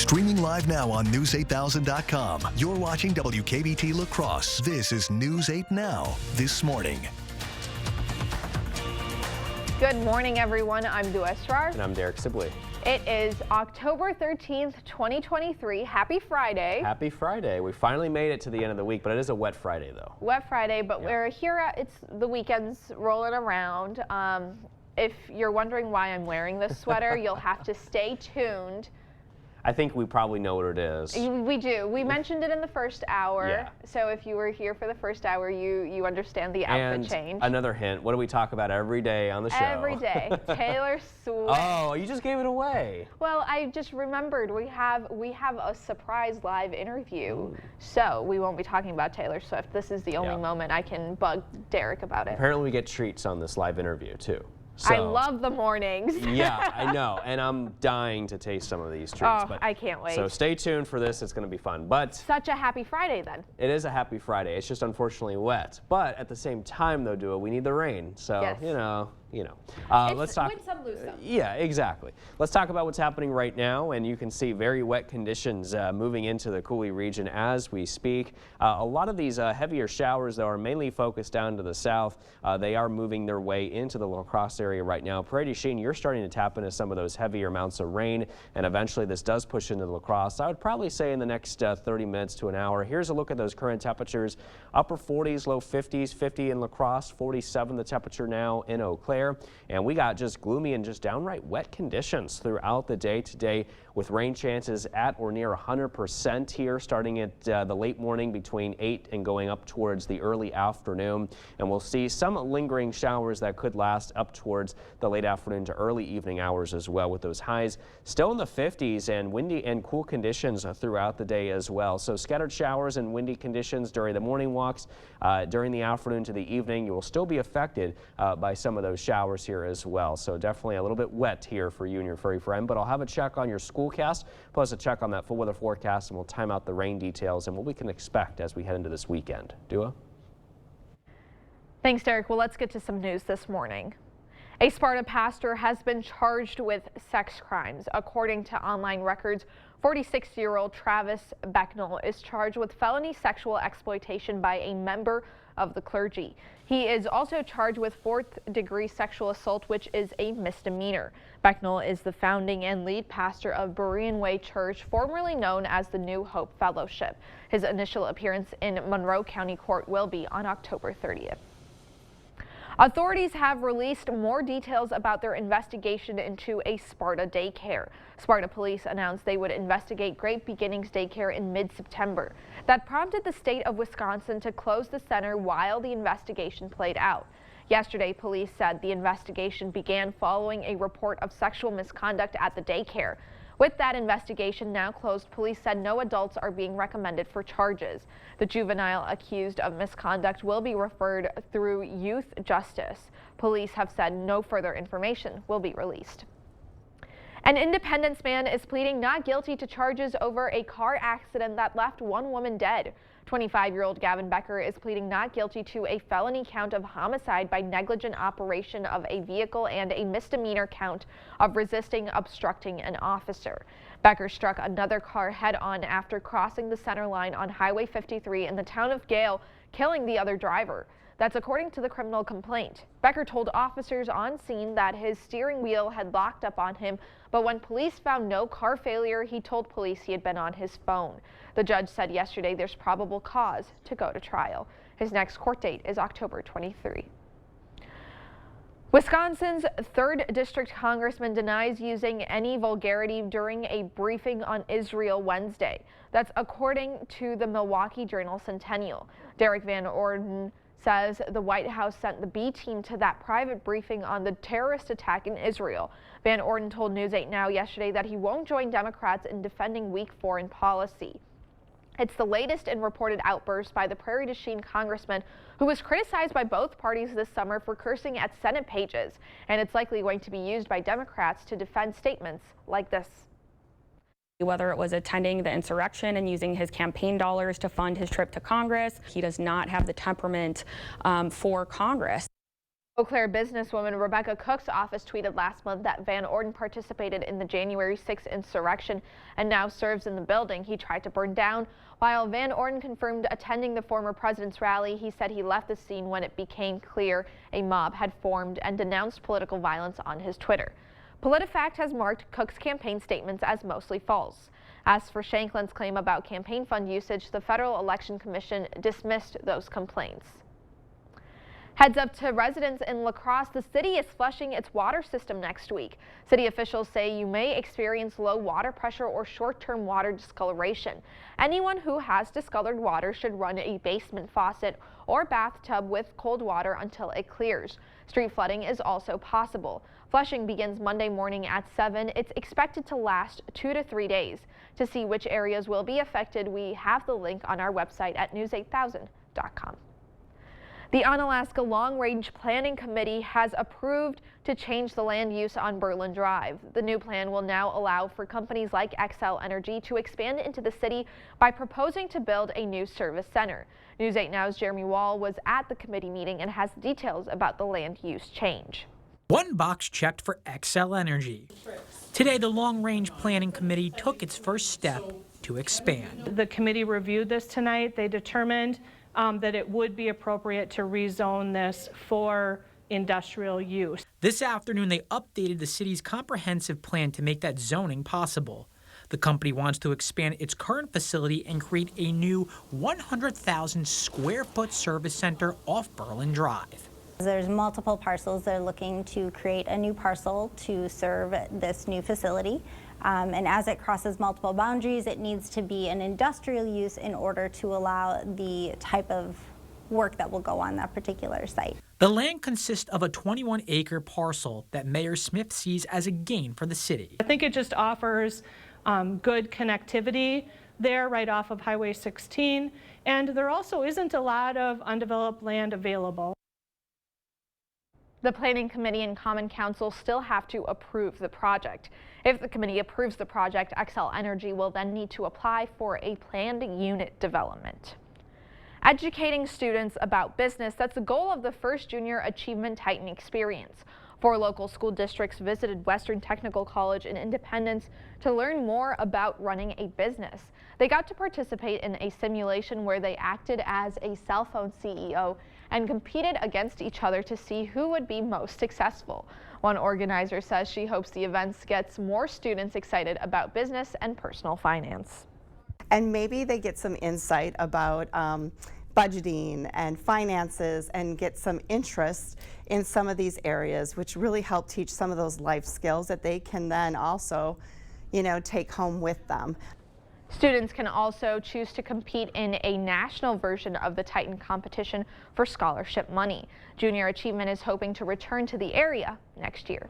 Streaming live now on News8000.com. You're watching WKBT La Crosse. This is News 8 Now, This Morning. Good morning, everyone. I'm Dua Esrar. And I'm Derek Sibley. It is October 13th, 2023. Happy Friday. Happy Friday. We finally made it to the end of the week, but it is a wet Friday, though. Wet Friday, but we're here. It's the weekend's rolling around. If you're wondering why I'm wearing this sweater, you'll have to stay tuned. I think we probably know what it is. We do. We mentioned it in the first hour. Yeah. So if you were here for the first hour, you understand the outfit change. Another hint. What do we talk about every day on the show? Every day. Taylor Swift. Oh, you just gave it away. Well, I just remembered we have a surprise live interview. Ooh. So we won't be talking about Taylor Swift. This is the only moment I can bug Derek about it. Apparently we get treats on this live interview too. So, I love the mornings. Yeah, I know, and I'm dying to taste some of these treats. Oh, I can't wait. So stay tuned for this. It's going to be fun. But such a happy Friday then. It is a happy Friday. It's just unfortunately wet. But at the same time, though, Dua, we need the rain. So yes. Let's talk. Win some, lose some. Yeah, exactly. Let's talk about what's happening right now, and you can see very wet conditions moving into the Coulee region as we speak. A lot of these heavier showers, though, are mainly focused down to the south. They are moving their way into the La Crosse area right now. Prairie du Chien, you're starting to tap into some of those heavier amounts of rain, and eventually this does push into the La Crosse. I would probably say in the next 30 minutes to an hour. Here's a look at those current temperatures. Upper 40s, low 50s, 50 in La Crosse, 47 the temperature now in Eau Claire. And we got just gloomy and just downright wet conditions throughout the day today, with rain chances at or near 100% here, starting at the late morning between 8 and going up towards the early afternoon. And we'll see some lingering showers that could last up towards the late afternoon to early evening hours as well, with those highs still in the 50s and windy and cool conditions throughout the day as well. So scattered showers and windy conditions during the morning walks, during the afternoon to the evening. You will still be affected by some of those showers here as well. So definitely a little bit wet here for you and your furry friend, but I'll have a check on your schoolcast, plus a check on that full weather forecast, and we'll time out the rain details and what we can expect as we head into this weekend. Dua? Thanks, Derek. Well, let's get to some news this morning. A Sparta pastor has been charged with sex crimes. According to online records, 46-year-old Travis Becknell is charged with felony sexual exploitation by a member of the clergy. He is also charged with fourth-degree sexual assault, which is a misdemeanor. Becknell is the founding and lead pastor of Berean Way Church, formerly known as the New Hope Fellowship. His initial appearance in Monroe County Court will be on October 30th. Authorities have released more details about their investigation into a Sparta daycare. Sparta police announced they would investigate Great Beginnings Daycare in mid-September. That prompted the state of Wisconsin to close the center while the investigation played out. Yesterday, police said the investigation began following a report of sexual misconduct at the daycare. With that investigation now closed, police said no adults are being recommended for charges. The juvenile accused of misconduct will be referred through youth justice. Police have said no further information will be released. An Independence man is pleading not guilty to charges over a car accident that left one woman dead. 25-year-old Gavin Becker is pleading not guilty to a felony count of homicide by negligent operation of a vehicle and a misdemeanor count of resisting obstructing an officer. Becker struck another car head-on after crossing the center line on Highway 53 in the town of Gale, killing the other driver. That's according to the criminal complaint. Becker told officers on scene that his steering wheel had locked up on him, but when police found no car failure, he told police he had been on his phone. The judge said yesterday there's probable cause to go to trial. His next court date is October 23. Wisconsin's 3rd District Congressman denies using any vulgarity during a briefing on Israel Wednesday. That's according to the Milwaukee Journal-Centennial. Derek Van Orden says the White House sent the B team to that private briefing on the terrorist attack in Israel. Van Orden told News 8 Now yesterday that he won't join Democrats in defending weak foreign policy. It's the latest in reported outbursts by the Prairie du Chien congressman, who was criticized by both parties this summer for cursing at Senate pages, and it's likely going to be used by Democrats to defend statements like this. Whether it was attending the insurrection and using his campaign dollars to fund his trip to Congress, he does not have the temperament for Congress. Eau Claire businesswoman Rebecca Cook's office tweeted last month that Van Orden participated in the January 6th insurrection and now serves in the building he tried to burn down. While Van Orden confirmed attending the former president's rally, he said he left the scene when it became clear a mob had formed and denounced political violence on his Twitter. PolitiFact has marked Cook's campaign statements as mostly false. As for Shanklin's claim about campaign fund usage, the Federal Election Commission dismissed those complaints. Heads up to residents in La Crosse, the city is flushing its water system next week. City officials say you may experience low water pressure or short-term water discoloration. Anyone who has discolored water should run a basement faucet or bathtub with cold water until it clears. Street flooding is also possible. Flushing begins Monday morning at 7. It's expected to last 2 to 3 days. To see which areas will be affected, we have the link on our website at news8000.com. The Onalaska Long Range Planning Committee has approved to change the land use on Berlin Drive. The new plan will now allow for companies like Xcel Energy to expand into the city by proposing to build a new service center. News 8 Now's Jeremy Wall was at the committee meeting and has details about the land use change. One box checked for Xcel Energy. Today, the Long Range Planning Committee took its first step to expand. The committee reviewed this tonight. They determined that it would be appropriate to rezone this for industrial use. This afternoon, they updated the city's comprehensive plan to make that zoning possible. The company wants to expand its current facility and create a new 100,000 square foot service center off Berlin Drive. There's multiple parcels. They're looking to create a new parcel to serve this new facility. And as it crosses multiple boundaries, it needs to be an industrial use in order to allow the type of work that will go on that particular site. The land consists of a 21-acre parcel that Mayor Smith sees as a gain for the city. I think it just offers good connectivity there right off of Highway 16, and there also isn't a lot of undeveloped land available. The Planning Committee and Common Council still have to approve the project. If the committee approves the project, Xcel Energy will then need to apply for a planned unit development. Educating students about business, that's the goal of the first Junior Achievement Titan experience. 4 local school districts visited Western Technical College in Independence to learn more about running a business. They got to participate in a simulation where they acted as a cell phone CEO and competed against each other to see who would be most successful. One organizer says she hopes the events gets more students excited about business and personal finance. And maybe they get some insight about budgeting and finances and get some interest in some of these areas, which really help teach some of those life skills that they can then also, take home with them. Students can also choose to compete in a national version of the Titan competition for scholarship money. Junior Achievement is hoping to return to the area next year.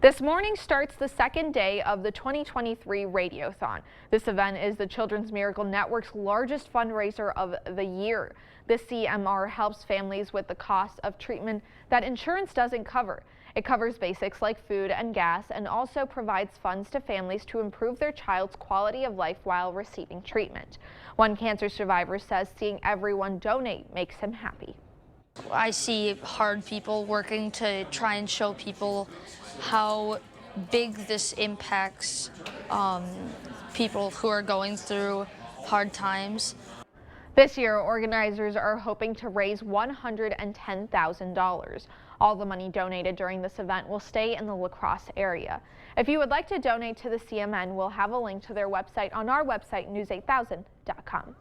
This morning starts the second day of the 2023 Radiothon. This event is the Children's Miracle Network's largest fundraiser of the year. The CMR helps families with the cost of treatment that insurance doesn't cover. It covers basics like food and gas and also provides funds to families to improve their child's quality of life while receiving treatment. One cancer survivor says seeing everyone donate makes him happy. I see hard people working to try and show people how big this impacts people who are going through hard times. This year, organizers are hoping to raise $110,000. All the money donated during this event will stay in the La Crosse area. If you would like to donate to the CMN, we'll have a link to their website on our website, news8000.com.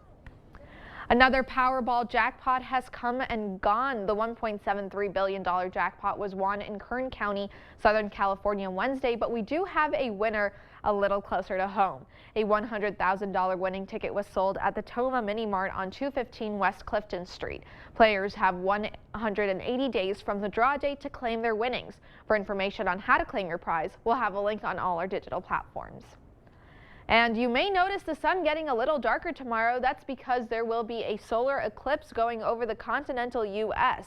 Another Powerball jackpot has come and gone. The $1.73 billion jackpot was won in Kern County, Southern California Wednesday, but we do have a winner a little closer to home. A $100,000 winning ticket was sold at the Toma Mini Mart on 215 West Clifton Street. Players have 180 days from the draw date to claim their winnings. For information on how to claim your prize, we'll have a link on all our digital platforms. And you may notice the sun getting a little darker tomorrow. That's because there will be a solar eclipse going over the continental U.S.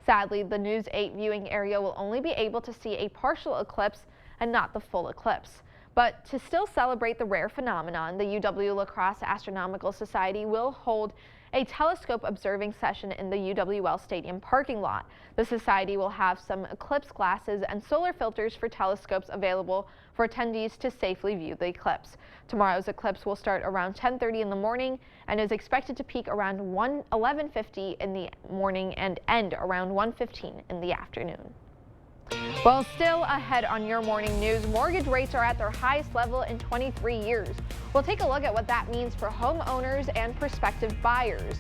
Sadly, the News 8 viewing area will only be able to see a partial eclipse and not the full eclipse. But to still celebrate the rare phenomenon, the UW La Crosse Astronomical Society will hold a telescope observing session in the UWL Stadium parking lot. The society will have some eclipse glasses and solar filters for telescopes available for attendees to safely view the eclipse. Tomorrow's eclipse will start around 10:30 in the morning and is expected to peak around 11:50 in the morning and end around 1:15 in the afternoon. Well, still ahead on your morning news, mortgage rates are at their highest level in 23 years. We'll take a look at what that means for homeowners and prospective buyers.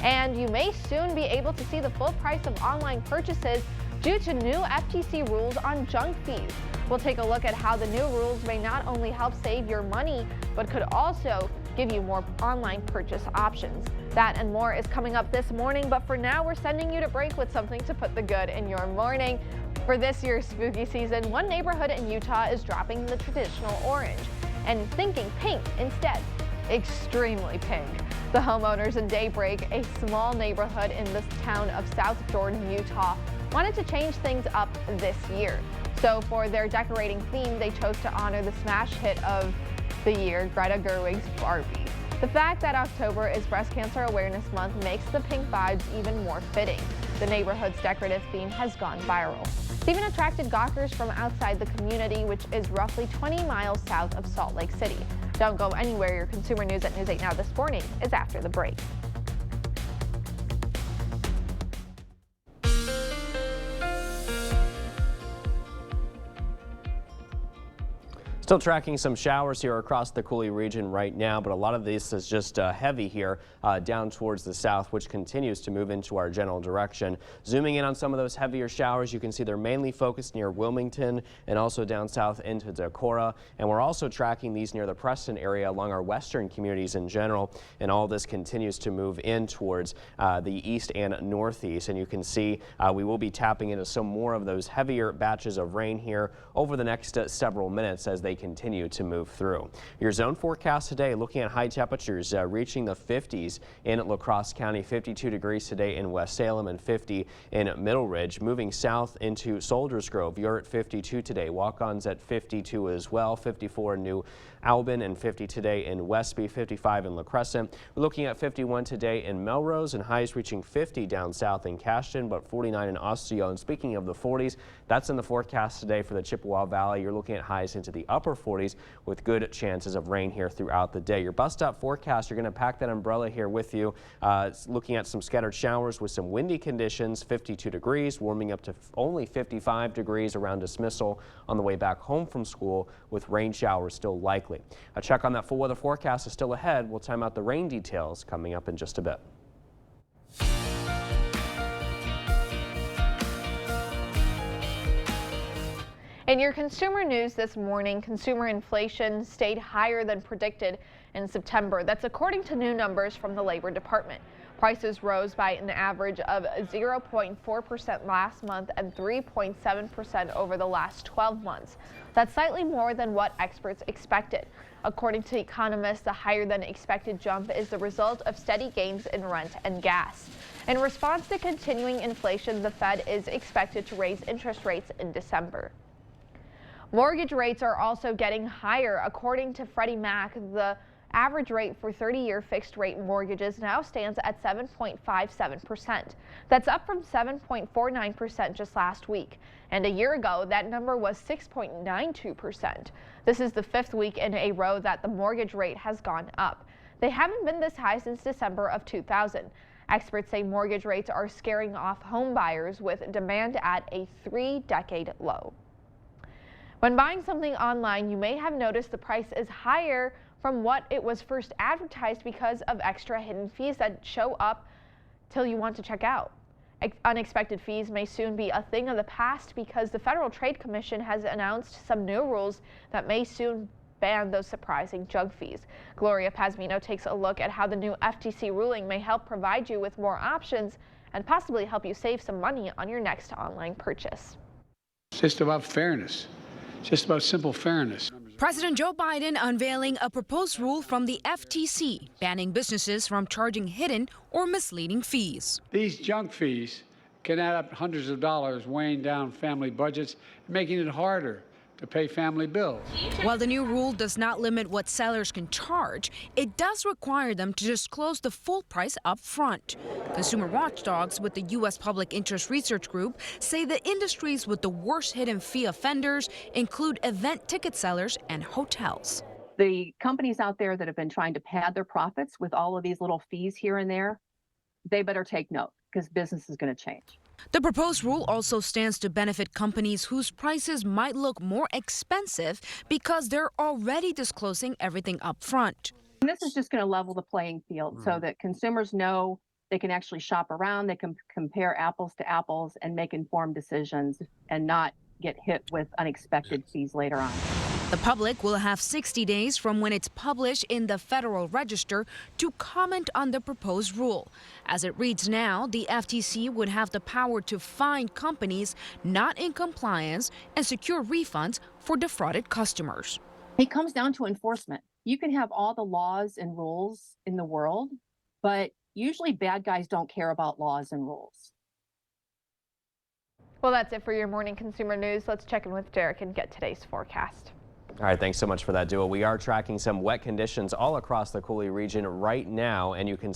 And you may soon be able to see the full price of online purchases due to new FTC rules on junk fees. We'll take a look at how the new rules may not only help save your money, but could also give you more online purchase options. That and more is coming up this morning, but for now, we're sending you to break with something to put the good in your morning. For this year's spooky season, one neighborhood in Utah is dropping the traditional orange and thinking pink instead. Extremely pink. The homeowners in Daybreak, a small neighborhood in the town of South Jordan, Utah, wanted to change things up this year. So for their decorating theme, they chose to honor the smash hit of the year, Greta Gerwig's Barbie. The fact that October is Breast Cancer Awareness Month makes the pink vibes even more fitting. The neighborhood's decorative theme has gone viral. It's even attracted gawkers from outside the community, which is roughly 20 miles south of Salt Lake City. Don't go anywhere. Your consumer news at News 8 Now this morning is after the break. Still tracking some showers here across the Coulee region right now, but a lot of this is just heavy here down towards the south, which continues to move into our general direction. Zooming in on some of those heavier showers, you can see they're mainly focused near Wilmington and also down south into Decorah. And we're also tracking these near the Preston area along our western communities in general. And all this continues to move in towards the east and northeast. And you can see we will be tapping into some more of those heavier batches of rain here over the next several minutes as they continue to move through. Your zone forecast today, looking at high temperatures reaching the 50s in La Crosse County, 52 degrees today in West Salem and 50 in Middle Ridge. Moving south into Soldiers Grove, you're at 52 today. Walk-ons at 52 as well, 54 in New Albin and 50 today in Westby, 55 in La Crescent. We're looking at 51 today in Melrose and highs reaching 50 down south in Cashton, but 49 in Osseo. And speaking of the 40s, that's in the forecast today for the Chippewa Valley. You're looking at highs into the upper 40s with good chances of rain here throughout the day. Your bus stop forecast, you're going to pack that umbrella here with you. Looking at some scattered showers with some windy conditions, 52 degrees, warming up to only 55 degrees around dismissal on the way back home from school, with rain showers still likely. A check on that full weather forecast is still ahead. We'll time out the rain details coming up in just a bit. In your consumer news this morning, consumer inflation stayed higher than predicted in September. That's according to new numbers from the Labor Department. Prices rose by an average of 0.4% last month and 3.7% over the last 12 months. That's slightly more than what experts expected. According to economists, the higher than expected jump is the result of steady gains in rent and gas. In response to continuing inflation, the Fed is expected to raise interest rates in December. Mortgage rates are also getting higher. According to Freddie Mac, the average rate for 30-year fixed-rate mortgages now stands at 7.57%. That's up from 7.49% just last week. And a year ago, that number was 6.92%. This is the fifth week in a row that the mortgage rate has gone up. They haven't been this high since December of 2000. Experts say mortgage rates are scaring off home buyers with demand at a 3-decade low. When buying something online, you may have noticed the price is higher from what it was first advertised because of extra hidden fees that show up till you want to check out. Unexpected fees may soon be a thing of the past because the Federal Trade Commission has announced some new rules that may soon ban those surprising junk fees. Gloria Pazmino takes a look at how the new FTC ruling may help provide you with more options and possibly help you save some money on your next online purchase. It's just about fairness. Just about simple fairness. President Joe Biden unveiling a proposed rule from the FTC banning businesses from charging hidden or misleading fees. These junk fees can add up hundreds of dollars, weighing down family budgets, making it harder to pay family bills. While the new rule does not limit what sellers can charge, it does require them to disclose the full price up front. Consumer watchdogs with the U.S. Public Interest Research Group say the industries with the worst hidden fee offenders include event ticket sellers and hotels. The companies out there that have been trying to pad their profits with all of these little fees here and there, they better take note because business is going to change. The proposed rule also stands to benefit companies whose prices might look more expensive because they're already disclosing everything up front. And this is just going to level the playing field so that consumers know they can actually shop around, they can compare apples to apples and make informed decisions and not get hit with unexpected fees later on. The public will have 60 days from when it's published in the Federal Register to comment on the proposed rule. As it reads now, the FTC would have the power to fine companies not in compliance and secure refunds for defrauded customers. It comes down to enforcement. You can have all the laws and rules in the world, but usually bad guys don't care about laws and rules. Well, that's it for your morning consumer news. Let's check in with Derek and get today's forecast. All right, thanks so much for that, Duo. We are tracking some wet conditions all across the Coulee region right now, and you can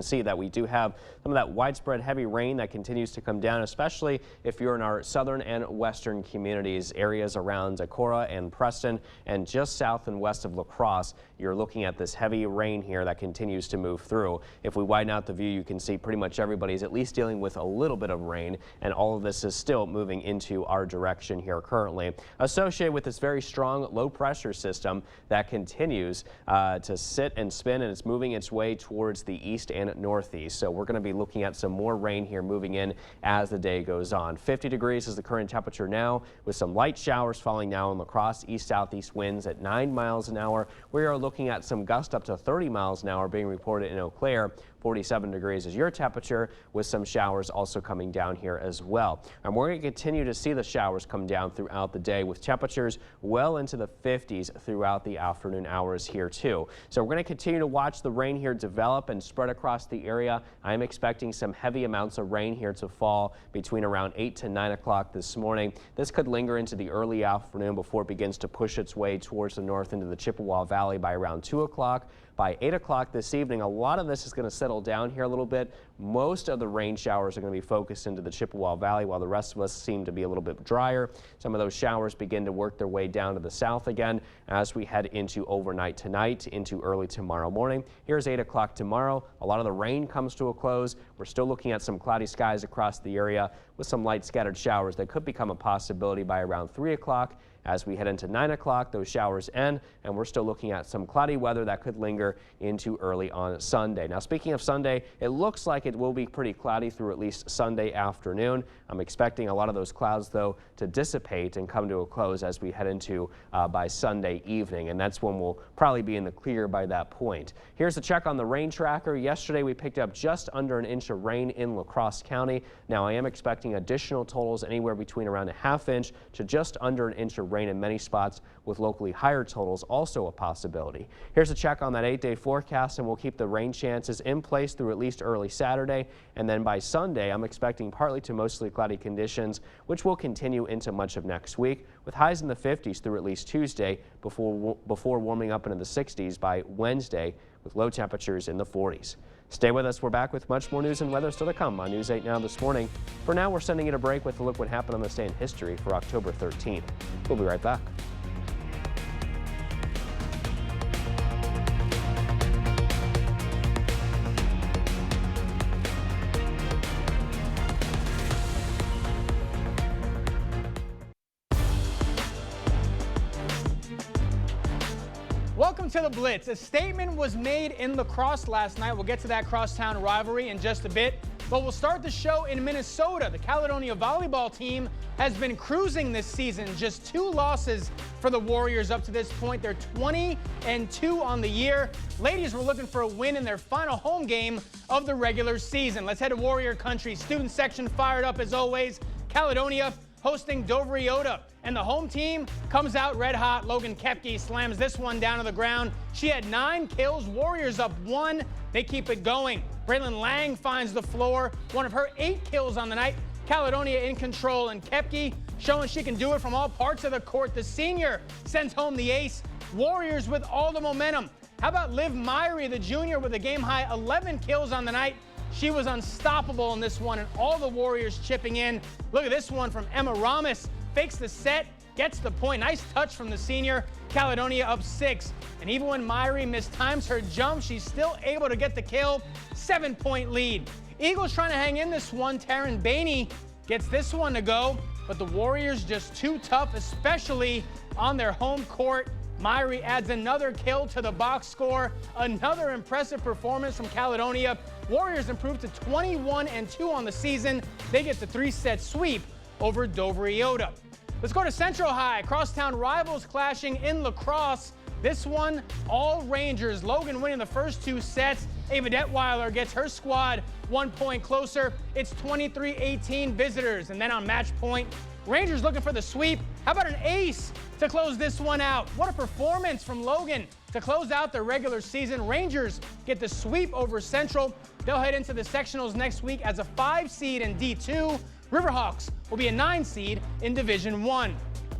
see that we do have some of that widespread heavy rain that continues to come down, especially if you're in our southern and western communities, areas around Decorah and Preston, and just south and west of La Crosse. You're looking at this heavy rain here that continues to move through. If we widen out the view, you can see pretty much everybody's at least dealing with a little bit of rain, and all of this is still moving into our direction here currently, associated with this very strong low pressure system that continues to sit and spin, and it's moving its way towards the east and northeast. So we're going to be looking at some more rain here moving in as the day goes on. 50 degrees is the current temperature now, with some light showers falling now in La Crosse. East-southeast winds at 9 miles an hour. We are looking at some gusts up to 30 miles an hour being reported in Eau Claire. 47 degrees is your temperature, with some showers also coming down here as well. And we're going to continue to see the showers come down throughout the day, with temperatures well into the 50s throughout the afternoon hours here too. So we're going to continue to watch the rain here develop and spread across the area. I'm expecting some heavy amounts of rain here to fall between around 8 to 9 o'clock this morning. This could linger into the early afternoon before it begins to push its way towards the north into the Chippewa Valley by around 2 o'clock. By 8 o'clock this evening, a lot of this is going to settle down here a little bit. Most of the rain showers are going to be focused into the Chippewa Valley, while the rest of us seem to be a little bit drier. Some of those showers begin to work their way down to the south again as we head into overnight tonight into early tomorrow morning. Here's 8 o'clock tomorrow. A lot of the rain comes to a close. We're still looking at some cloudy skies across the area with some light scattered showers that could become a possibility by around 3 o'clock. As we head into 9 o'clock, those showers end, and we're still looking at some cloudy weather that could linger into early on Sunday. Now, speaking of Sunday, it looks like it will be pretty cloudy through at least Sunday afternoon. I'm expecting a lot of those clouds, though, to dissipate and come to a close as we head into by Sunday evening, and that's when we'll probably be in the clear by that point. Here's a check on the rain tracker. Yesterday, we picked up just under an inch of rain in La Crosse County. Now, I am expecting additional totals anywhere between around a ½ inch to just under an inch of rain in many spots, with locally higher totals also a possibility. Here's a check on that 8-day forecast, and we'll keep the rain chances in place through at least early Saturday, and then by Sunday I'm expecting partly to mostly cloudy conditions, which will continue into much of next week, with highs in the 50s through at least Tuesday before warming up into the 60s by Wednesday, with low temperatures in the 40s. Stay with us. We're back with much more news and weather still to come on News 8 Now this morning. For now, we're sending it a break with a look what happened on this day in history for October 13th. We'll be right back. Welcome to the Blitz. A statement was made in La Crosse last night. We'll get to that crosstown rivalry in just a bit, but we'll start the show in Minnesota. The Caledonia volleyball team has been cruising this season. Just 2 losses for the Warriors up to this point. They're 20-2 on the year. Ladies were looking for a win in their final home game of the regular season. Let's head to Warrior Country. Student section fired up as always. Caledonia hosting Dover Iota, and the home team comes out red hot. Logan Koepke slams this one down to the ground. She had 9 kills. Warriors up 1. They keep it going. Braylon Lang finds the floor. One of her 8 kills on the night. Caledonia in control, and Koepke showing she can do it from all parts of the court. The senior sends home the ace. Warriors with all the momentum. How about Liv Myrie, the junior, with a game-high 11 kills on the night? She was unstoppable in this one, and all the Warriors chipping in. Look at this one from Emma Ramos. Fakes the set, gets the point. Nice touch from the senior. Caledonia up 6. And even when Myrie mistimes her jump, she's still able to get the kill. 7-point lead. Eagles trying to hang in this one. Taryn Bainey gets this one to go, but the Warriors just too tough, especially on their home court. Myrie adds another kill to the box score. Another impressive performance from Caledonia. Warriors improved to 21-2 on the season. They get the 3-set sweep over Dover Iota. Let's go to Central High. Crosstown rivals clashing in lacrosse. This one, all Rangers. Logan winning the first 2 sets. Ava Detweiler gets her squad 1 point closer. It's 23-18 visitors. And then on match point, Rangers looking for the sweep. How about an ace to close this one out? What a performance from Logan to close out the regular season. Rangers get the sweep over Central. They'll head into the sectionals next week as a 5 seed in D2. Riverhawks will be a 9 seed in Division 1.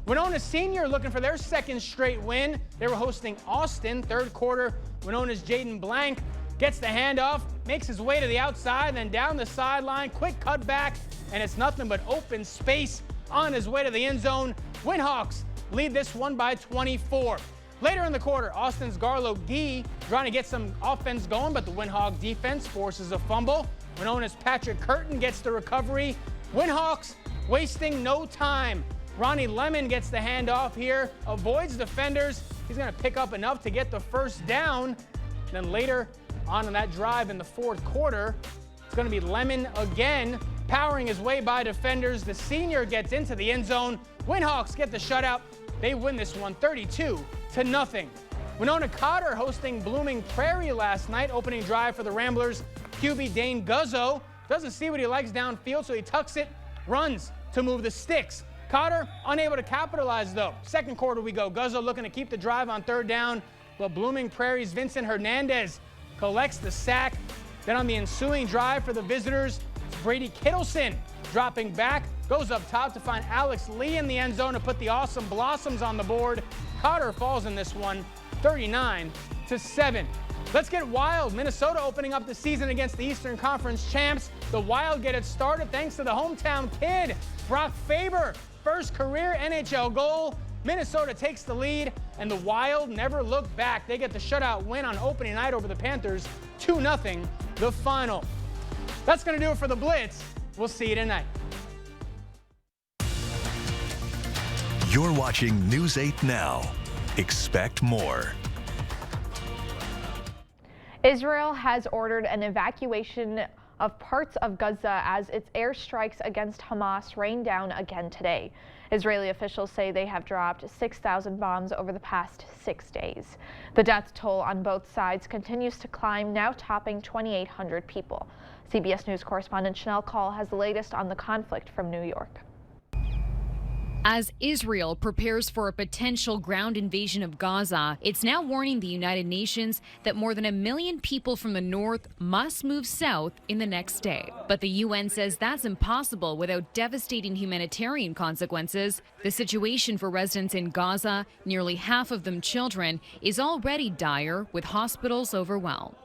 Winona Senior looking for their 2nd straight win. They were hosting Austin. 3rd quarter, Winona's Jaden Blank gets the handoff, makes his way to the outside, then down the sideline. Quick cut back, and it's nothing but open space on his way to the end zone. Winhawks lead this one by 24. Later in the quarter, Austin's Garlo Gee trying to get some offense going, but the Winhawk defense forces a fumble. Winona's Patrick Curtin gets the recovery. Winhawks wasting no time. Ronnie Lemon gets the handoff here, avoids defenders. He's going to pick up enough to get the first down. Then later on in that drive in the 4th quarter, it's going to be Lemon again, powering his way by defenders. The senior gets into the end zone. Winhawks get the shutout. They win this one 32-0. Winona Cotter hosting Blooming Prairie last night. Opening drive for the Ramblers. QB Dane Guzzo doesn't see what he likes downfield, so he tucks it, runs to move the sticks. Cotter unable to capitalize though. 2nd quarter we go. Guzzo looking to keep the drive on 3rd down, but Blooming Prairie's Vincent Hernandez collects the sack. Then on the ensuing drive for the visitors, it's Brady Kittleson dropping back, goes up top to find Alex Lee in the end zone to put the Awesome Blossoms on the board. Cotter falls in this one, 39-7. Let's get wild. Minnesota opening up the season against the Eastern Conference champs. The Wild get it started thanks to the hometown kid, Brock Faber. First career NHL goal. Minnesota takes the lead, and the Wild never look back. They get the shutout win on opening night over the Panthers, 2-0, the final. That's going to do it for the Blitz. We'll see you tonight. You're watching News 8 Now. Expect more. Israel has ordered an evacuation of parts of Gaza as its airstrikes against Hamas rain down again today. Israeli officials say they have dropped 6,000 bombs over the past 6 days. The death toll on both sides continues to climb, now topping 2,800 people. CBS News correspondent Chanel Call has the latest on the conflict from New York. As Israel prepares for a potential ground invasion of Gaza, it's now warning the United Nations that more than 1 million people from the north must move south in the next day. But the UN says that's impossible without devastating humanitarian consequences. The situation for residents in Gaza, nearly half of them children, is already dire, with hospitals overwhelmed.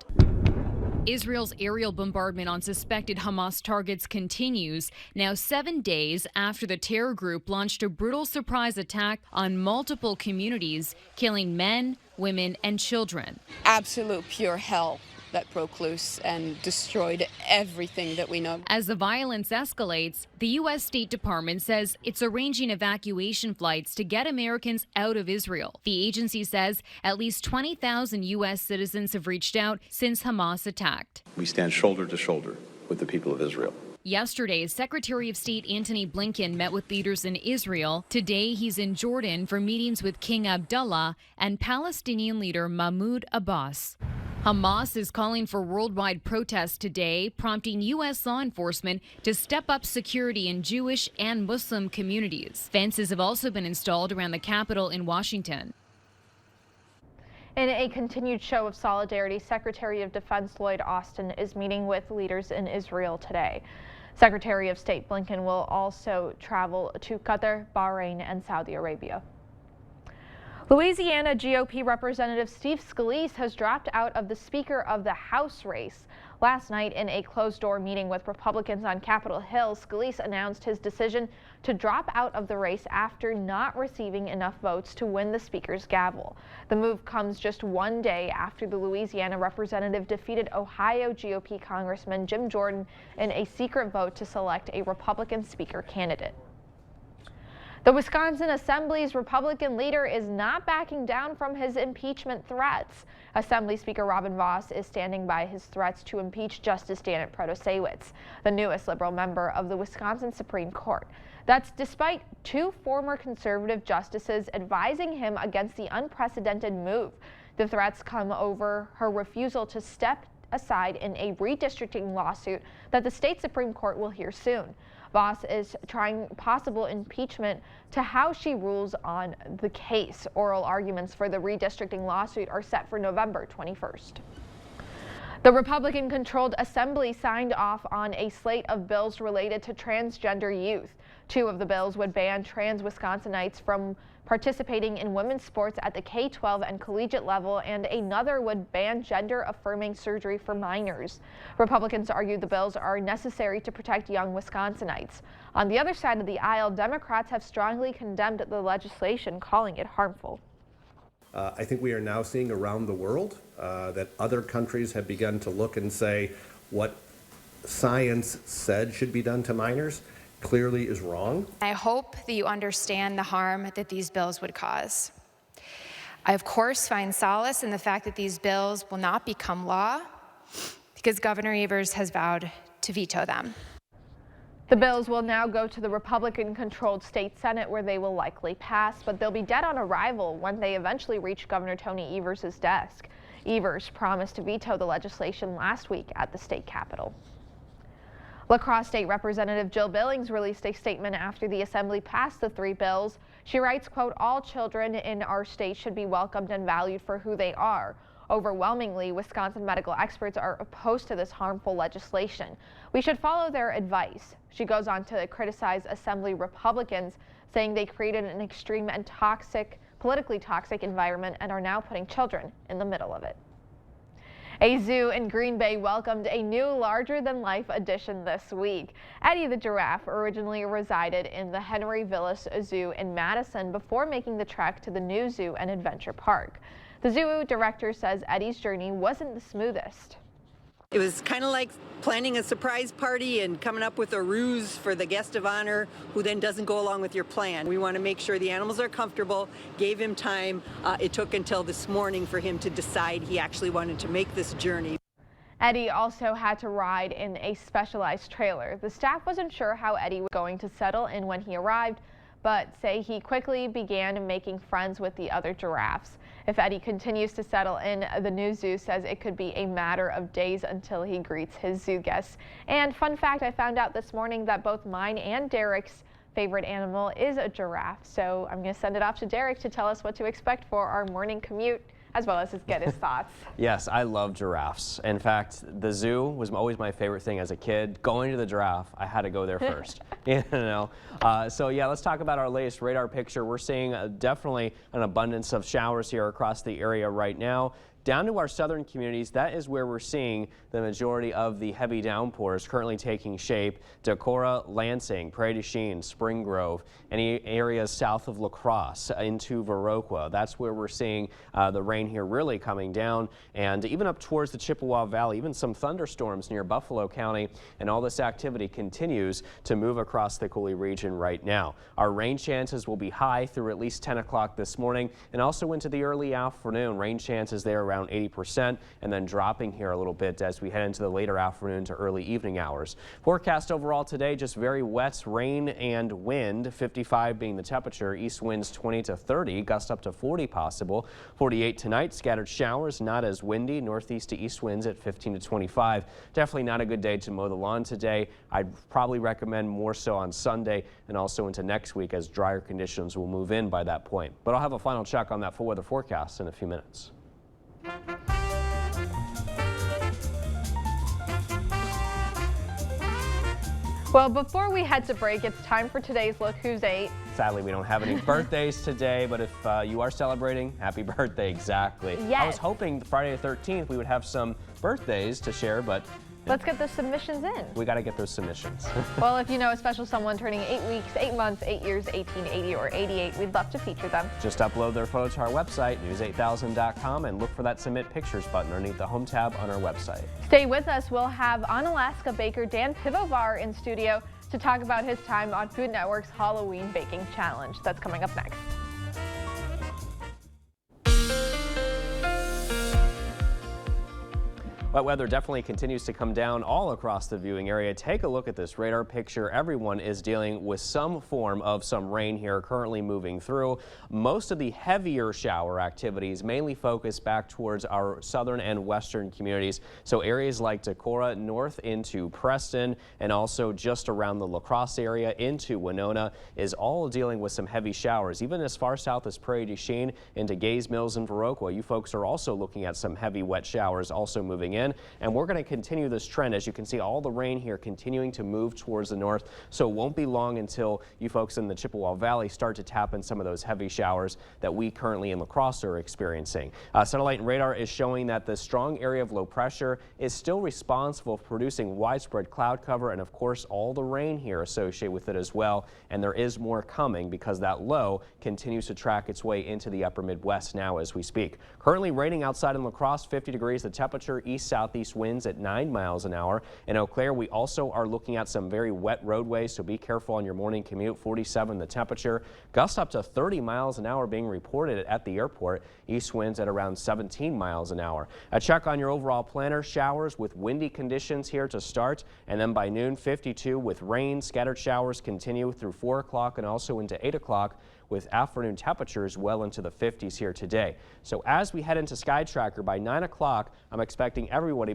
Israel's aerial bombardment on suspected Hamas targets continues, now 7 days after the terror group launched a brutal surprise attack on multiple communities, killing men, women, and children. Absolute pure hell that broke loose and destroyed everything that we know. As the violence escalates, the U.S. State Department says it's arranging evacuation flights to get Americans out of Israel. The agency says at least 20,000 U.S. citizens have reached out since Hamas attacked. We stand shoulder to shoulder with the people of Israel. Yesterday, Secretary of State Antony Blinken met with leaders in Israel. Today, he's in Jordan for meetings with King Abdullah and Palestinian leader Mahmoud Abbas. Hamas is calling for worldwide protests today, prompting U.S. law enforcement to step up security in Jewish and Muslim communities. Fences have also been installed around the Capitol in Washington. In a continued show of solidarity, Secretary of Defense Lloyd Austin is meeting with leaders in Israel today. Secretary of State Blinken will also travel to Qatar, Bahrain, and Saudi Arabia. Louisiana GOP Representative Steve Scalise has dropped out of the Speaker of the House race. Last night, in a closed-door meeting with Republicans on Capitol Hill, Scalise announced his decision to drop out of the race after not receiving enough votes to win the Speaker's gavel. The move comes just one day after the Louisiana representative defeated Ohio GOP Congressman Jim Jordan in a secret vote to select a Republican Speaker candidate. The Wisconsin Assembly's Republican leader is not backing down from his impeachment threats. Assembly Speaker Robin Vos is standing by his threats to impeach Justice Janet Protasiewicz, the newest liberal member of the Wisconsin Supreme Court. That's despite two former conservative justices advising him against the unprecedented move. The threats come over her refusal to step aside in a redistricting lawsuit that the state Supreme Court will hear soon. Vos is trying possible impeachment to how she rules on the case. Oral arguments for the redistricting lawsuit are set for November 21st. The Republican-controlled Assembly signed off on a slate of bills related to transgender youth. Two of the bills would ban trans Wisconsinites from participating in women's sports at the K-12 and collegiate level, and another would ban gender-affirming surgery for minors. Republicans argued the bills are necessary to protect young Wisconsinites. On the other side of the aisle, Democrats have strongly condemned the legislation, calling it harmful. I think we are now seeing around the world that other countries have begun to look and say what science said should be done to minors clearly is wrong. I hope that you understand the harm that these bills would cause. I, of course, find solace in the fact that these bills will not become law because Governor Evers has vowed to veto them. The bills will now go to the Republican-controlled state Senate, where they will likely pass, but they'll be dead on arrival when they eventually reach Governor Tony Evers' desk. Evers promised to veto the legislation last week at the state capitol. La Crosse State Representative Jill Billings released a statement after the Assembly passed the three bills. She writes, quote, "All children in our state should be welcomed and valued for who they are. Overwhelmingly, Wisconsin medical experts are opposed to this harmful legislation. We should follow their advice." She goes on to criticize Assembly Republicans, saying they created an extreme and politically toxic environment and are now putting children in the middle of it. A zoo in Green Bay welcomed a new larger-than-life addition this week. Eddie the giraffe originally resided in the Henry Villas Zoo in Madison before making the trek to the new zoo and adventure park. The zoo director says Eddie's journey wasn't the smoothest. It was kind of like planning a surprise party and coming up with a ruse for the guest of honor who then doesn't go along with your plan. We want to make sure the animals are comfortable, gave him time. It took until this morning for him to decide he actually wanted to make this journey. Eddie also had to ride in a specialized trailer. The staff wasn't sure how Eddie was going to settle in when he arrived, but say he quickly began making friends with the other giraffes. If Eddie continues to settle in, the new zoo says it could be a matter of days until he greets his zoo guests. And fun fact, I found out this morning that both mine and Derek's favorite animal is a giraffe. So I'm going to send it off to Derek to tell us what to expect for our morning commute, as well as get his thoughts. Yes, I love giraffes. In fact, the zoo was always my favorite thing as a kid. Going to the giraffe, I had to go there first. So yeah, let's talk about our latest radar picture. We're seeing definitely an abundance of showers here across the area right now. Down to our southern communities, that is where we're seeing the majority of the heavy downpours currently taking shape. Decorah, Lansing, Prairie du Chien, Spring Grove, any areas south of La Crosse into Viroqua. That's where we're seeing the rain here really coming down, and even up towards the Chippewa Valley, even some thunderstorms near Buffalo County, and all this activity continues to move across the Coulee region right now. Our rain chances will be high through at least 10 o'clock this morning, and also into the early afternoon. Rain chances there around 80%, and then dropping here a little bit as we head into the later afternoon to early evening hours. Forecast overall today, just very wet, rain and wind, 55 being the temperature, east winds 20 to 30, gusts up to 40 possible, 48 tonight, scattered showers, not as windy, northeast to east winds at 15 to 25. Definitely not a good day to mow the lawn today. I'd probably recommend more so on Sunday and also into next week as drier conditions will move in by that point. But I'll have a final check on that full weather forecast in a few minutes. Well, before we head to break, it's time for today's Look Who's 8. Sadly, we don't have any birthdays today, but if you are celebrating, happy birthday, exactly. Yes. I was hoping Friday the 13th we would have some birthdays to share, but let's get the submissions in. We got to get those submissions. Well, if you know a special someone turning 8 weeks, 8 months, 8 years, 18, 80, or 88, we'd love to feature them. Just upload their photo to our website, news8000.com, and look for that Submit Pictures button underneath the Home tab on our website. Stay with us. We'll have Onalaska baker Dan Pivovar in studio to talk about his time on Food Network's Halloween Baking Challenge. That's coming up next. Wet weather definitely continues to come down all across the viewing area. Take a look at this radar picture. Everyone is dealing with some form of some rain here currently moving through. Most of the heavier shower activities mainly focus back towards our southern and western communities. So areas like Decorah north into Preston and also just around the La Crosse area into Winona is all dealing with some heavy showers. Even as far south as Prairie du Chien into Gaze Mills and Viroqua, you folks are also looking at some heavy wet showers also moving in. And we're going to continue this trend. As you can see, all the rain here continuing to move towards the north, so it won't be long until you folks in the Chippewa Valley start to tap in some of those heavy showers that we currently in La Crosse are experiencing. Satellite and radar is showing that the strong area of low pressure is still responsible for producing widespread cloud cover and of course all the rain here associated with it as well. And there is more coming because that low continues to track its way into the upper Midwest now as we speak. Currently raining outside in La Crosse, 50 degrees. The temperature east-southeast winds at 9 miles an hour. In Eau Claire, we also are looking at some very wet roadways, so be careful on your morning commute. 47 the temperature. Gusts up to 30 miles an hour being reported at the airport. East winds at around 17 miles an hour. A check on your overall planner. Showers with windy conditions here to start, and then by noon 52 with rain. Scattered showers continue through 4 o'clock and also into 8 o'clock, with afternoon temperatures well into the 50s here today. So as we head into Sky Tracker by 9 o'clock, I'm expecting everybody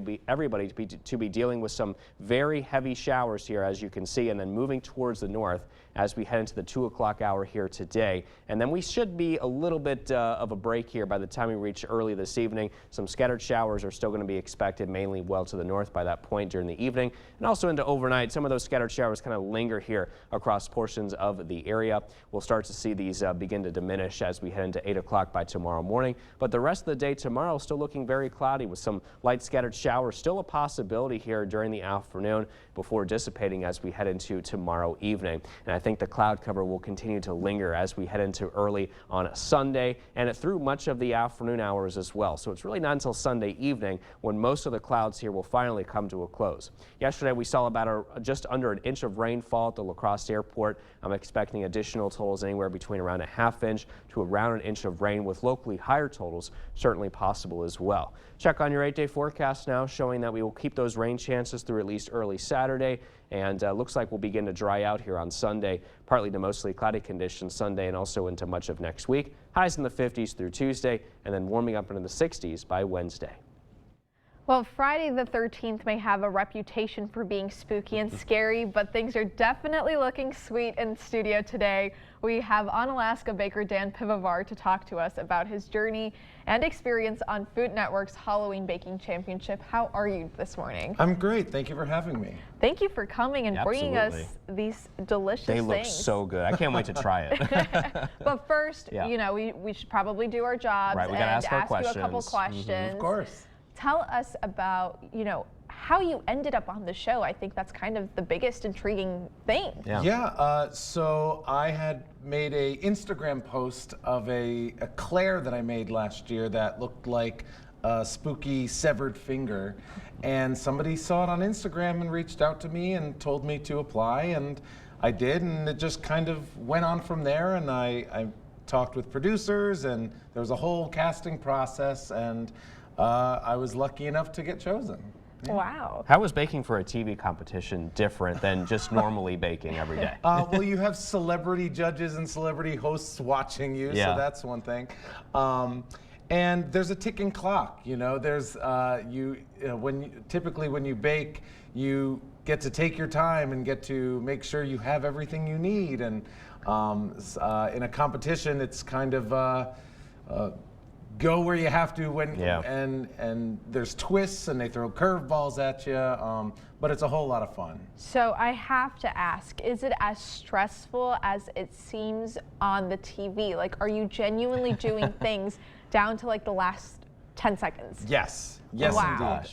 to be dealing with some very heavy showers here, as you can see, and then moving towards the north as we head into the 2 o'clock hour here today. And then we should be a little bit of a break here by the time we reach early this evening. Some scattered showers are still going to be expected, mainly well to the north by that point during the evening, and also into overnight. Some of those scattered showers kind of linger here across portions of the area. We'll start to see these begin to diminish as we head into 8 o'clock by tomorrow morning. But the rest of the day tomorrow still looking very cloudy with some light scattered showers. Still a possibility here during the afternoon before dissipating as we head into tomorrow evening. And I think the cloud cover will continue to linger as we head into early on Sunday and through much of the afternoon hours as well. So it's really not until Sunday evening when most of the clouds here will finally come to a close. Yesterday we saw about just under an inch of rainfall at the La Crosse Airport. I'm expecting additional totals anywhere between around a ½ inch to around an inch of rain, with locally higher totals certainly possible as well. Check on your 8-day forecast now, showing that we will keep those rain chances through at least early Saturday, and looks like we'll begin to dry out here on Sunday. Partly to mostly cloudy conditions Sunday and also into much of next week. Highs in the 50s through Tuesday, and then warming up into the 60s by Wednesday. Well, Friday the 13th may have a reputation for being spooky and scary, but things are definitely looking sweet in studio today. We have Onalaska baker Dan Pivovar to talk to us about his journey and experience on Food Network's Halloween Baking Championship. How are you this morning? I'm great. Thank you for having me. Thank you for coming and bringing us these delicious things. They look so good. I can't wait to try it. But first, you know, we should probably do our jobs and ask you a couple questions. Of course. Tell us about, you know, how you ended up on the show. I think that's kind of the biggest intriguing thing. So I had made a Instagram post of a eclair that I made last year that looked like a spooky severed finger. And somebody saw it on Instagram and reached out to me and told me to apply, and I did, and it just kind of went on from there. And I talked with producers, and there was a whole casting process, and I was lucky enough to get chosen. Yeah. Wow. How is baking for a TV competition different than just normally baking every day? Well, you have celebrity judges and celebrity hosts watching you, so that's one thing. And there's a ticking clock. You know, there's typically when you bake, you get to take your time and get to make sure you have everything you need. And in a competition, it's kind of go where you have to when and there's twists and they throw curveballs at you, but it's a whole lot of fun. So I have to ask, is it as stressful as it seems on the TV? Like, are you genuinely doing things down to like the last 10 seconds? Yes, indeed.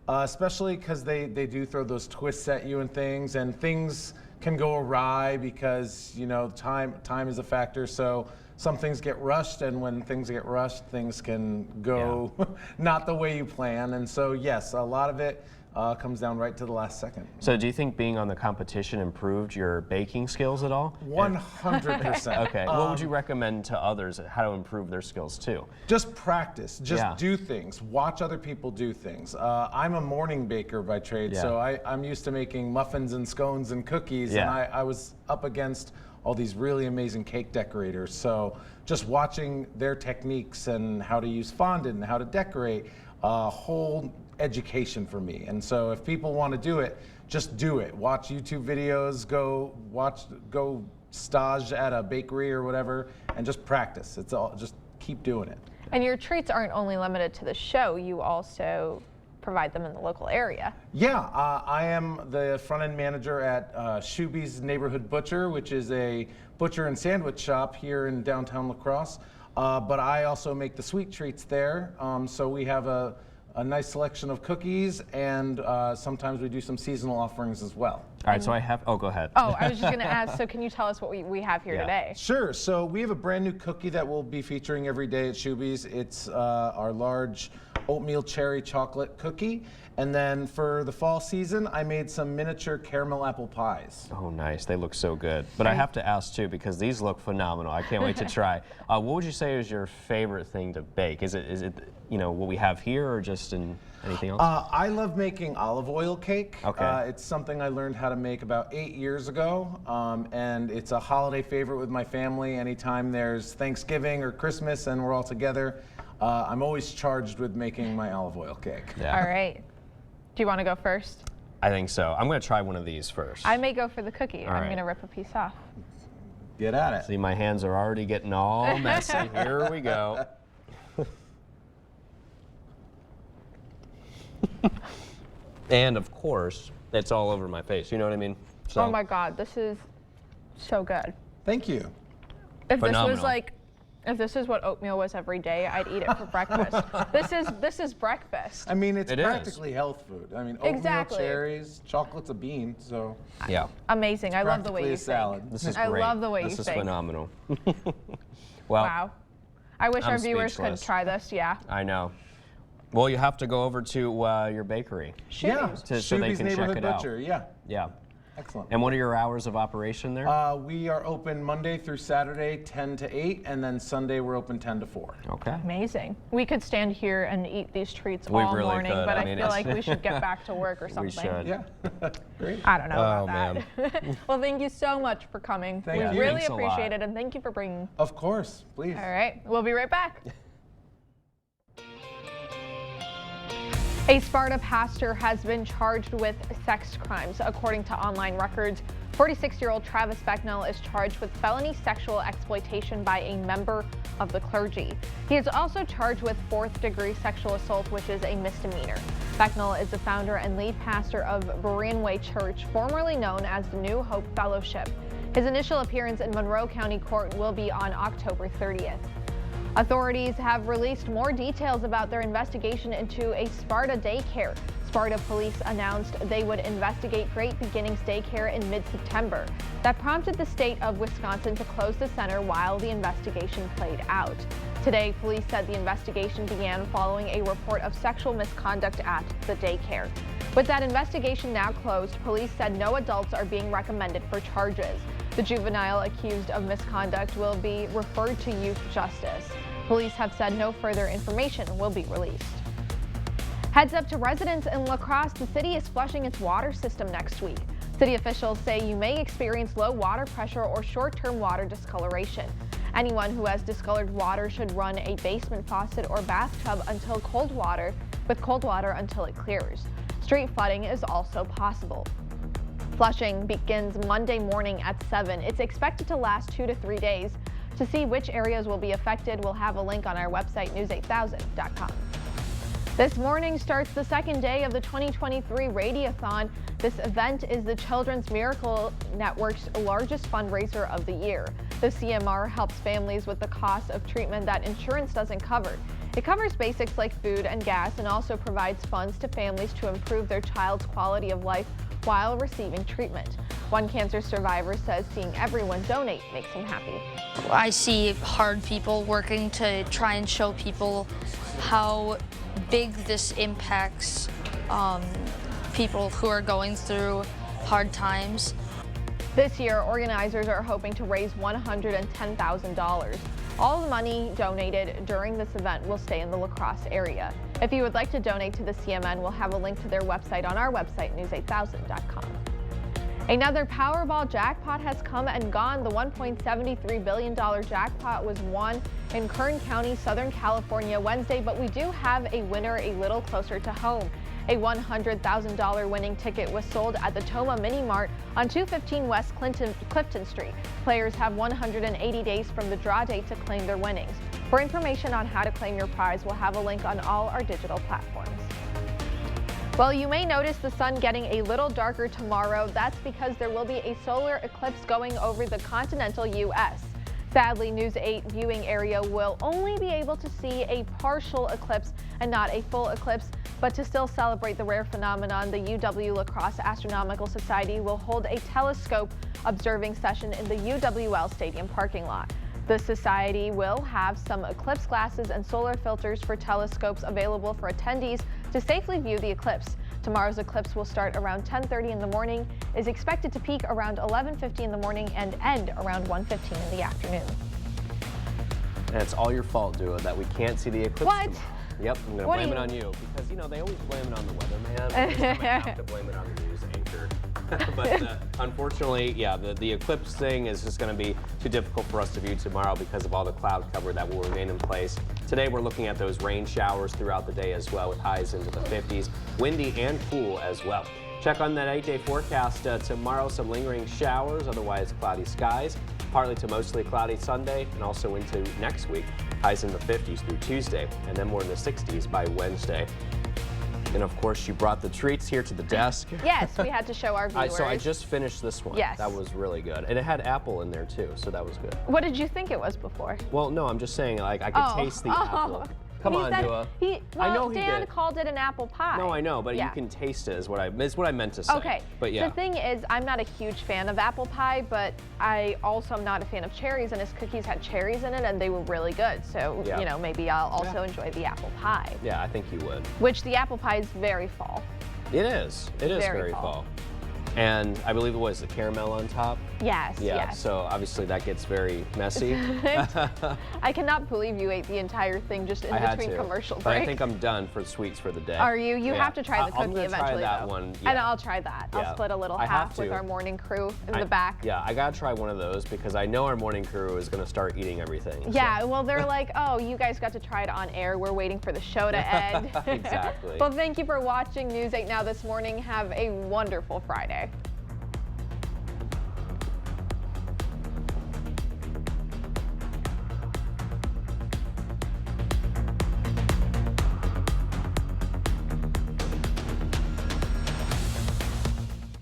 Especially because they do throw those twists at you and things can go awry because, you know, time is a factor. So some things get rushed, and when things get rushed, things can go not the way you plan. And so, yes, a lot of it comes down right to the last second. So do you think being on the competition improved your baking skills at all? 100%. Okay, what would you recommend to others how to improve their skills too? Just practice, just do things, watch other people do things. I'm a morning baker by trade, so I'm used to making muffins and scones and cookies, and I was up against all these really amazing cake decorators. So just watching their techniques and how to use fondant and how to decorate, whole education for me. And so if people want to do it, just do it. Watch YouTube videos, go stage at a bakery or whatever, and just practice. It's all, just keep doing it. And your treats aren't only limited to the show, you also provide them in the local area. Yeah, I am the front-end manager at Shuby's Neighborhood Butcher, which is a butcher and sandwich shop here in downtown La Crosse. But I also make the sweet treats there. So we have a nice selection of cookies, and sometimes we do some seasonal offerings as well. All right, so I have, go ahead. Oh, I was just going to ask, so can you tell us what we have here today? Sure, so we have a brand new cookie that we'll be featuring every day at Shuby's. It's our large oatmeal cherry chocolate cookie. And then for the fall season, I made some miniature caramel apple pies. Oh, nice. They look so good. But I have to ask, too, because these look phenomenal. I can't wait to try. What would you say is your favorite thing to bake? Is it you know, what we have here or just in anything else? I love making olive oil cake. Okay. It's something I learned how to make about 8 years ago. And it's a holiday favorite with my family. Anytime there's Thanksgiving or Christmas and we're all together, I'm always charged with making my olive oil cake. Yeah. All right. Do you want to go first? I think so. I'm going to try one of these first. I may go for the cookie. All I'm right. going to rip a piece off. Get at it. See, my hands are already getting all messy. Here we go. And of course, it's all over my face. You know what I mean? So. Oh my God, this is so good. Thank you. If Phenomenal. this was like, if this is what oatmeal was every day, I'd eat it for breakfast. This is breakfast. I mean, it's It practically health food. I mean, oatmeal, Exactly. cherries, chocolate's a bean, so. Yeah. Amazing. I love the way practically you a salad. think. This is I great. love the way this you is think. phenomenal. Well, Wow. I wish I'm our viewers speechless. could try this. Yeah. I know. Well, you have to go over to your bakery. Yeah, So they Shuby's can check Neighborhood it out. Butcher, yeah. Yeah. Excellent. And what are your hours of operation there? We are open Monday through Saturday, 10 to 8, and then Sunday we're open 10 to 4. Okay. Amazing. We could stand here and eat these treats We all really morning, could. but I I mean, feel it's- like we should get back to work or something. We should. Yeah, great. I don't know Oh, about that. Well, thank you so much for coming. Thank we you. really Thanks a lot. appreciate it, and thank you for bringing. Of course, please. All right, we'll be right back. A Sparta pastor has been charged with sex crimes. According to online records, 46-year-old Travis Becknell is charged with felony sexual exploitation by a member of the clergy. He is also charged with 4th-degree sexual assault, which is a misdemeanor. Becknell is the founder and lead pastor of Berean Way Church, formerly known as the New Hope Fellowship. His initial appearance in Monroe County Court will be on October 30th. Authorities have released more details about their investigation into a Sparta daycare. Sparta police announced they would investigate Great Beginnings Daycare in mid-September. That prompted the state of Wisconsin to close the center while the investigation played out. Today, police said the investigation began following a report of sexual misconduct at the daycare. With that investigation now closed, police said no adults are being recommended for charges. The juvenile accused of misconduct will be referred to youth justice. Police have said no further information will be released. Heads up to residents in La Crosse, the city is flushing its water system next week. City officials say you may experience low water pressure or short-term water discoloration. Anyone who has discolored water should run a basement faucet or bathtub until cold water until it clears. Street flooding is also possible. Flushing begins Monday morning at 7. It's expected to last 2 to 3 days. To see which areas will be affected, we'll have a link on our website, news8000.com. This morning starts the second day of the 2023 Radiothon. This event is the Children's Miracle Network's largest fundraiser of the year. The CMR helps families with the cost of treatment that insurance doesn't cover. It covers basics like food and gas and also provides funds to families to improve their child's quality of life while receiving treatment. One cancer survivor says seeing everyone donate makes him happy. I see hard people working to try and show people how big this impacts people who are going through hard times. This year, organizers are hoping to raise $110,000. All the money donated during this event will stay in the La Crosse area. If you would like to donate to the CMN, we'll have a link to their website on our website, news8000.com. Another Powerball jackpot has come and gone. The $1.73 billion jackpot was won in Kern County, Southern California Wednesday, but we do have a winner a little closer to home. A $100,000 winning ticket was sold at the Toma Mini Mart on 215 West Clifton Street. Players have 180 days from the draw date to claim their winnings. For information on how to claim your prize, we'll have a link on all our digital platforms. Well, you may notice the sun getting a little darker tomorrow. That's because there will be a solar eclipse going over the continental U.S. Sadly, News 8 viewing area will only be able to see a partial eclipse and not a full eclipse. But to still celebrate the rare phenomenon, the UW La Crosse Astronomical Society will hold a telescope observing session in the UWL Stadium parking lot. The society will have some eclipse glasses and solar filters for telescopes available for attendees to safely view the eclipse. Tomorrow's eclipse will start around 10:30 in the morning, is expected to peak around 11:50 in the morning and end around 1:15 in the afternoon. And it's all your fault, Dua, that we can't see the eclipse tomorrow. Yep, I'm going to blame it on you because, you know, they always blame it on the weatherman. But this time I have to blame it on the news anchor. But unfortunately, yeah, the eclipse thing is just going to be too difficult for us to view tomorrow because of all the cloud cover that will remain in place. Today, we're looking at those rain showers throughout the day as well with highs into the 50s, windy and cool as well. Check on that 8-day forecast. Tomorrow, some lingering showers, otherwise cloudy skies. Partly to mostly cloudy Sunday and also into next week. Highs in the 50s through Tuesday and then more in the 60s by Wednesday. And of course, you brought the treats here to the desk. Yes, we had to show our viewers. So I just finished this one. Yes. That was really good. And it had apple in there too, so that was good. What did you think it was before? Well, no, I'm just saying, like, I could taste the apple. Come on, Dua. I know Dan called it an apple pie. No, I know, but you can taste it is what I meant to say. Okay. But yeah. The thing is, I'm not a huge fan of apple pie, but I also am not a fan of cherries, and his cookies had cherries in it, and they were really good. So, you know, maybe I'll also enjoy the apple pie. Yeah, I think you would. Which the apple pie is very fall. It is. It is very fall. And I believe it was the caramel on top. Yes, yeah, yes. So obviously that gets very messy. I cannot believe you ate the entire thing just in between commercial breaks. But I think I'm done for sweets for the day. Are you? You have to try the cookie I'm gonna eventually, try that though. one. And I'll try that. I'll split a little half with our morning crew in the back. Yeah, I gotta try one of those because I know our morning crew is gonna start eating everything. Yeah, well, they're like, oh, you guys got to try it on air. We're waiting for the show to end. Exactly. Well, thank you for watching News 8 Now this morning. Have a wonderful Friday.